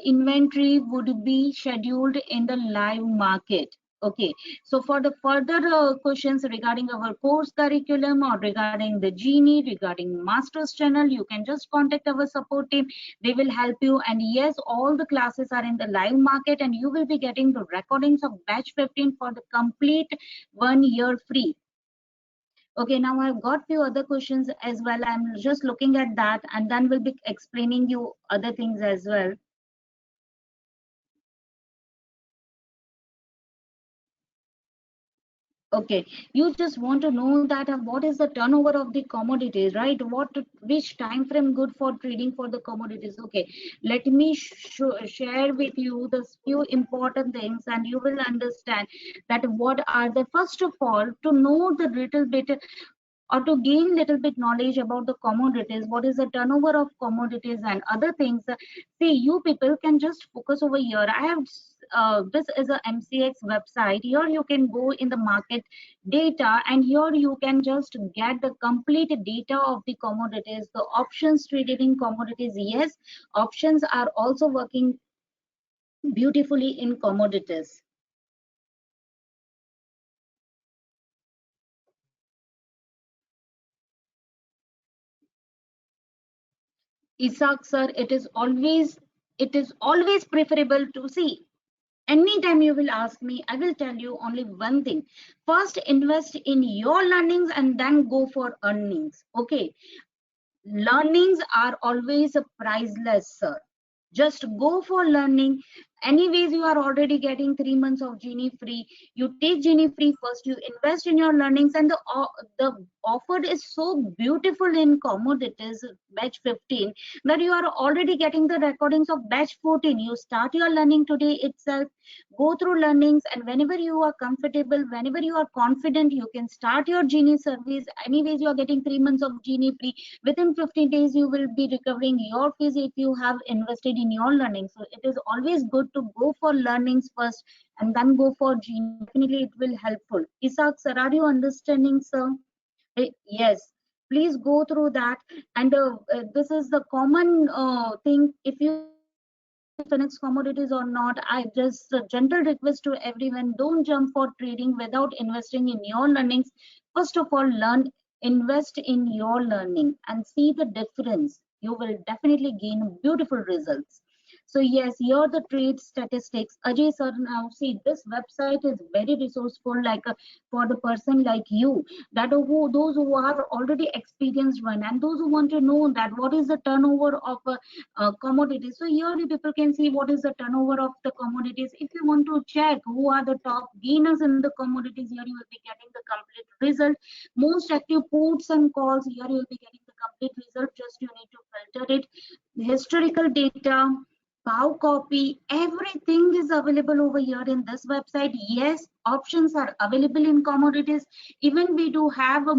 A: inventory would be scheduled in the live market. Okay, so for the further questions regarding our course curriculum or regarding the Genie, regarding Masters channel, you can just contact our support team. They will help you. And yes, all the classes are in the live market, and you will be getting the recordings of batch 15 for the complete 1 year free. Okay, now I've got few other questions as well. I'm just looking at that, and then we'll be explaining you other things as well. Okay, you just want to know that what is the turnover of the commodities, right? Which time frame good for trading for the commodities? Okay, let me share with you the few important things, and you will understand that what are the, first of all, to know the little bit or to gain little bit knowledge about the commodities, what is the turnover of commodities and other things. See, you people can just focus over here. I have this is a MCX website. Here you can go in the market data, and here you can just get the complete data of the commodities, the options traded in commodities. Yes, options are also working beautifully in commodities. Isaac sir, it is always preferable to see. Anytime you will ask me, I will tell you only one thing. First, invest in your learnings and then go for earnings. Okay. Learnings are always priceless, sir. Just go for learning. Anyways, you are already getting 3 months of Genie free. You take Genie free first, you invest in your learnings, and the offer is so beautiful in commodities batch 15 that you are already getting the recordings of batch 14. You start your learning today itself, go through learnings, and whenever you are comfortable, whenever you are confident, you can start your Genie service. Anyways, you are getting 3 months of Genie free. Within 15 days you will be recovering your fees if you have invested in your learning. So it is always good to go for learnings first and then go for Genie. Definitely it will helpful. Isaac sir, are you understanding, sir? Yes, please go through that. And this is the common thing. If you Phoenix Commodities or not, I just a gentle request to everyone, don't jump for trading without investing in your learnings. First of all, invest in your learning and see the difference. You will definitely gain beautiful results. So yes, here the trade statistics. Ajay sir, now see this website is very resourceful, like for the person like you, that who those who are already experienced one, and those who want to know that what is the turnover of commodities. So here the people can see what is the turnover of the commodities. If you want to check who are the top gainers in the commodities, here you will be getting the complete result. Most active puts and calls, here you will be getting the complete result. Just you need to filter it. Historical data, pow copy, everything is available over here in this website. Yes, options are available in commodities. Even we do have a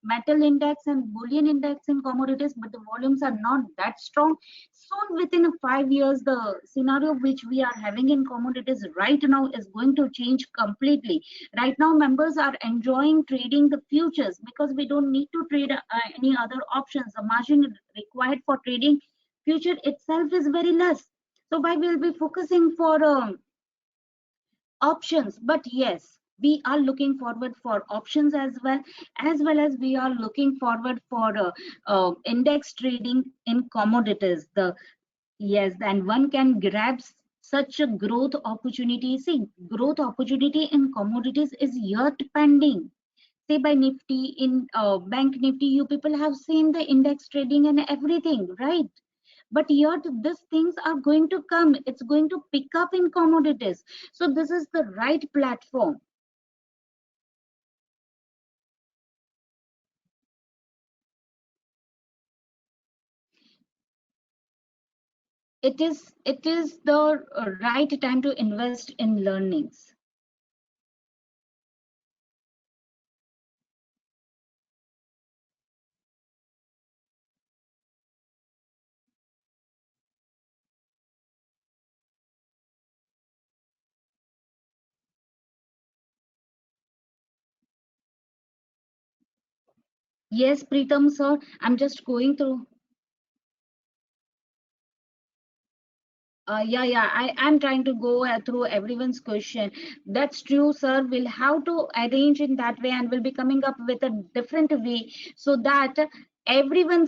A: metal index and bullion index in commodities, but the volumes are not that strong. So within 5 years, the scenario which we are having in commodities right now is going to change completely. Right now members are enjoying trading the futures because we don't need to trade any other options. The margin required for trading future itself is very less. So why we'll be focusing for options? But yes, we are looking forward for options as well as we are looking forward for index trading in commodities. The yes, and one can grab such a growth opportunity. See, growth opportunity in commodities is yet pending. Say by Nifty, in Bank Nifty, you people have seen the index trading and everything, right? But yet these things are going to come. It's going to pick up in commodities. So this is the right platform. It is the right time to invest in learnings. Yes, Pritam sir, I'm just going through. Yeah, I'm trying to go through everyone's question. That's true, sir. We'll have to arrange in that way, and we'll be coming up with a different way so that everyone,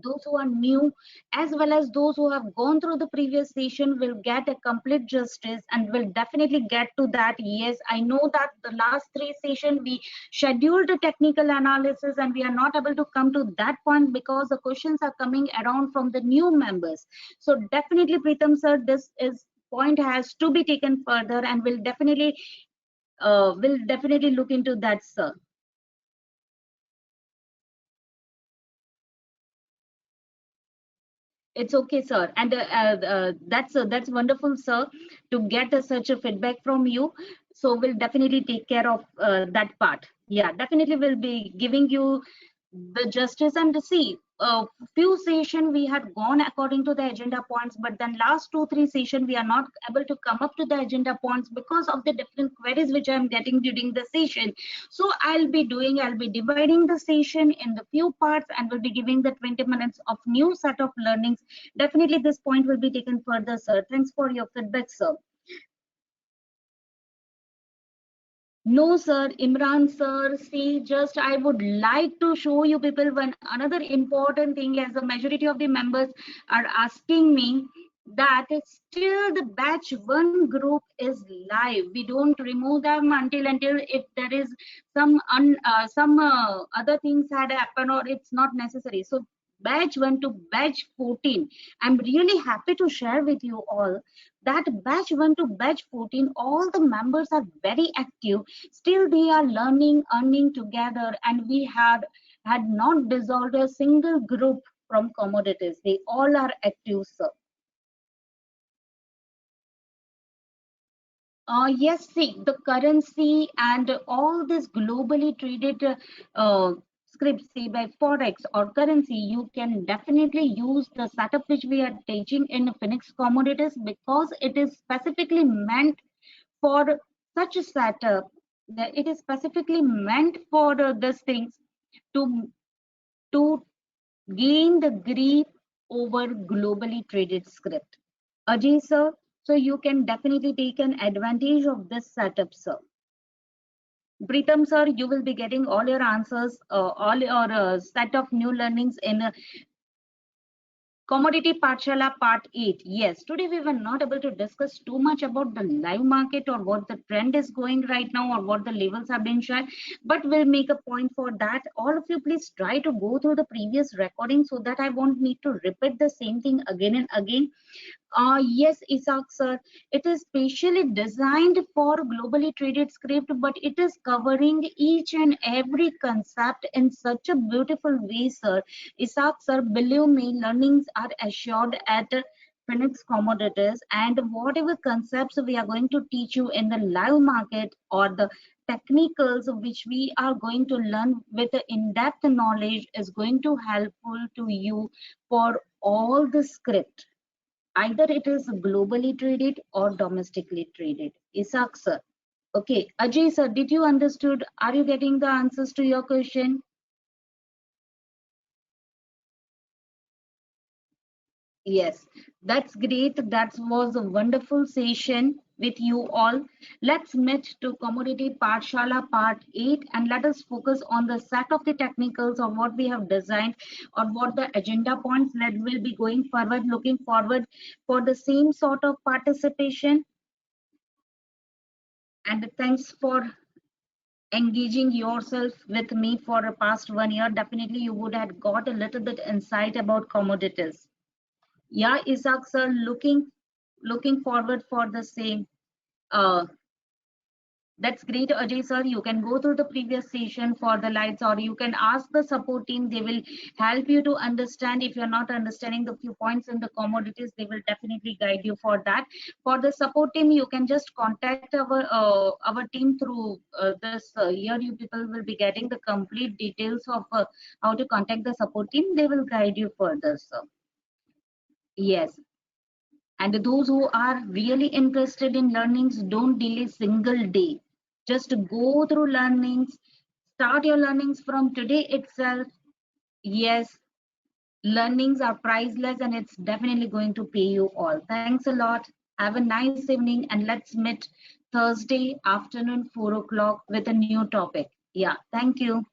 A: those who are new as well as those who have gone through the previous session, will get a complete justice and will definitely get to that. Yes, I know that the last three session we scheduled a technical analysis and we are not able to come to that point because the questions are coming around from the new members. So definitely, Pritam sir, this is point has to be taken further, and will definitely look into that, sir. It's okay, sir, and that's wonderful, sir, to get such a feedback from you. So we'll definitely take care of that part. Yeah, definitely we'll be giving you the justice. And to see a few session we had gone according to the agenda points, but then last 2 3 session we are not able to come up to the agenda points because of the different queries which I'm getting during the session. So I'll be dividing the session in the few parts and will be giving the 20 minutes of new set of learnings. Definitely this point will be taken further, sir. Thanks for your feedback, sir. No, sir, Imran, sir. See, just I would like to show you people one another important thing, as the majority of the members are asking me that it's still the batch one group is live. We don't remove them until if there is some other things had happened or it's not necessary. So batch 1 to batch 14, I'm really happy to share with you all that batch 1 to batch 14, all the members are very active. Still they are learning, earning together, and we had not dissolved a single group from commodities. They all are active, sir. Yes, see, the currency and all this globally traded scripts, say by Forex or currency, you can definitely use the setup which we are teaching in Phoenix Commodities because it is specifically meant for such a setup. That it is specifically meant for these things to to gain the grip over globally traded script. Ajay sir, so you can definitely take an advantage of this setup, sir. Pritam sir, you will be getting all your answers, all your set of new learnings in Commodity Pathshala Part 8. Yes, today we were not able to discuss too much about the live market or what the trend is going right now or what the levels have been shared, but we'll make a point for that. All of you, please try to go through the previous recording so that I won't need to repeat the same thing again and again. Yes, Isaac sir, it is specially designed for globally traded script, but it is covering each and every concept in such a beautiful way, sir. Isaac sir, believe me, learnings are assured at Phoenix Commodities, and whatever concepts we are going to teach you in the live market or the technicals which we are going to learn with the in-depth knowledge is going to helpful to you for all the script. Either it is globally traded or domestically traded. Isaac sir. Okay, Ajay sir, did you understood? Are you getting the answers to your question? Yes, that's great. That was a wonderful session with you all. Let's meet to Commodity Pathshala Part 8 and let us focus on the set of the technicals of what we have designed or what the agenda points that will be going forward, looking forward for the same sort of participation. And thanks for engaging yourself with me for the past 1 year. Definitely you would have got a little bit insight about commodities. Yeah, Isaac sir, looking forward for the same. uh that's great, Ajay sir. You can go through the previous session for the lights, or you can ask the support team. They will help you to understand. If you're not understanding the few points in the commodities, they will definitely guide you for that. For the support team, you can just contact our team through this. Here, you people will be getting the complete details of how to contact the support team. They will guide you further, sir. Yes. And those who are really interested in learnings, don't delay single day. Just go through learnings. Start your learnings from today itself. Yes, learnings are priceless and it's definitely going to pay you all. Thanks a lot. Have a nice evening and let's meet Thursday afternoon, 4 o'clock with a new topic. Yeah, thank you.